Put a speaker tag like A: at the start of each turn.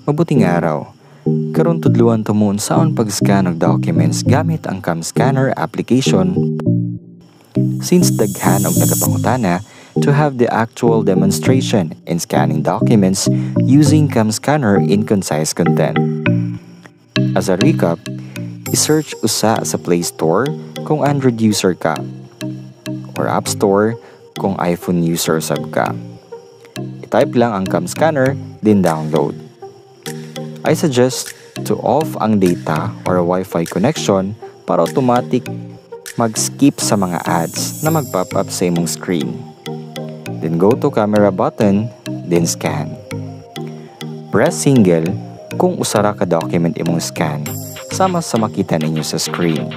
A: Mabuting araw. Karon tudluan ta mo unsaon pag-scan og documents gamit ang Cam Scanner application. Since daghan og nagapangutana to have the actual demonstration in scanning documents using Cam Scanner in concise content. As a recap, i-search usa sa Play Store kung Android user ka or App Store kung iPhone user sab ka. I-type lang ang Cam Scanner, then download. I suggest to off ang data or Wi-Fi connection para automatic mag-skip sa mga ads na mag-pop up sa imong screen. Then go to camera button, then scan. Press single kung usara ka document imong scan sama sa makita ninyo sa screen.